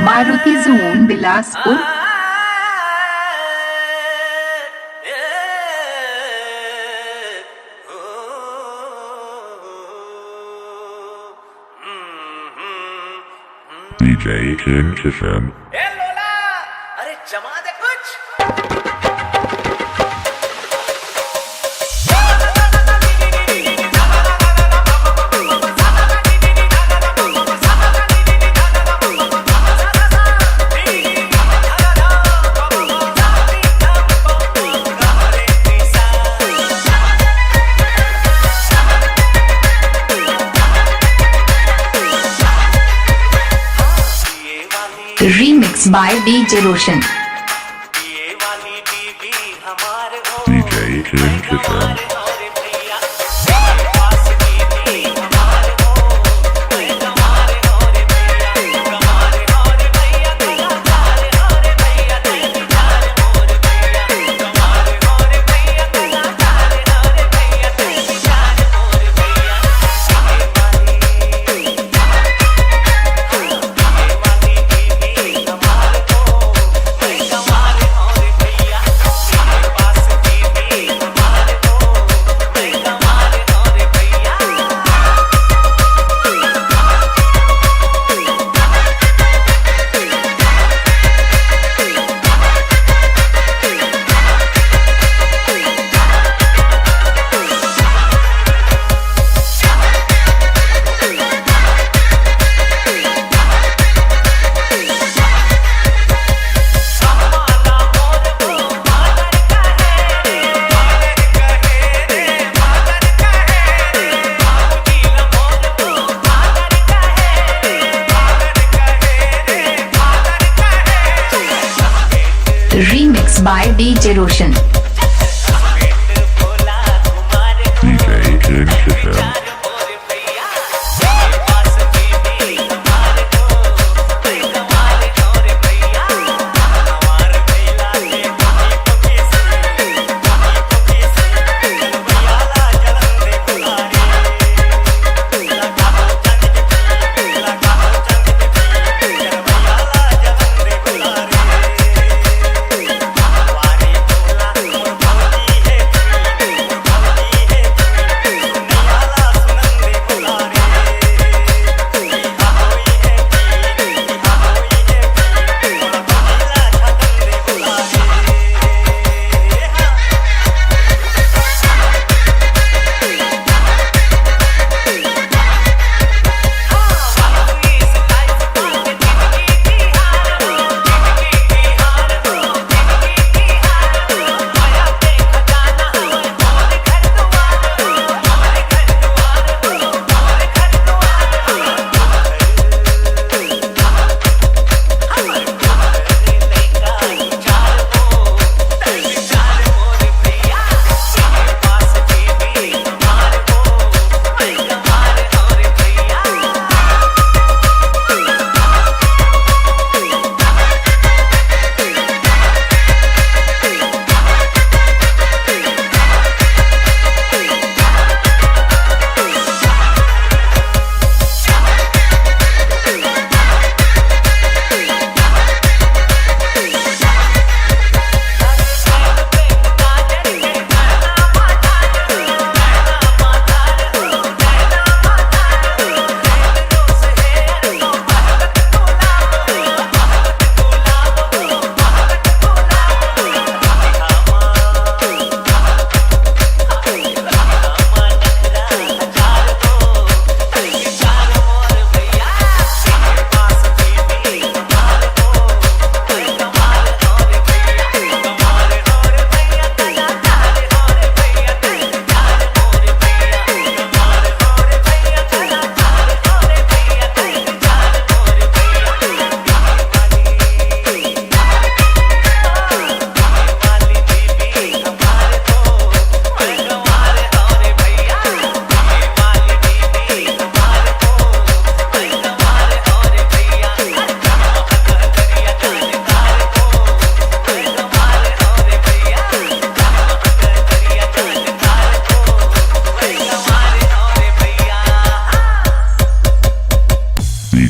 मारुति जोन Bilaspur. DJ King Kishan. ए लोला, अरे जमा दे कुछ। Remix by DJ Roshan. ये वाली बीवी हमारे हो, DJ King Kishan. हमारे भैया। मेरे पास बीवी हमारे हो, मैं कमारे हो रे भैया, कमारे हो रे भैया, तेरा प्यारे हो रे भैया, तेरी प्यारे हो रे भैया, कमारे हो रे भैया, तेरा प्यारे हो रे भैया, तेरी प्यारे हो रे भैया। ये वाली बीवी हमारे हो, मैं कमारे हो रे भैया। मेरे पास बीवी हमारे हो, मैं कमारे हो रे भैया। हमारा मोर को मादर कहे रे, मादर कहे रे, मादर कहे रे, बाबूजी ला मोर को मादर कहे रे, मादर कहे रे, मादर कहे रे। Remix by DJ Roshan. पेट बोला तुम्हारे को DJ King Kishan. प्यार मोर भैया। मेरे पास बीवी हमारे को, मैं कमारे हो रे भैया, कमार भैया के पानी को किस, पानी को किस, भैया ला जलन दे बुलारे, लगा हो चंद जी, लगा हो चंद जी, भैया ला जलन दे बुलारे। वारे बोला मोर भौजी है, मोर भौजी है, सुनिया ला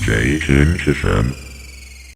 Jay Kiss FM.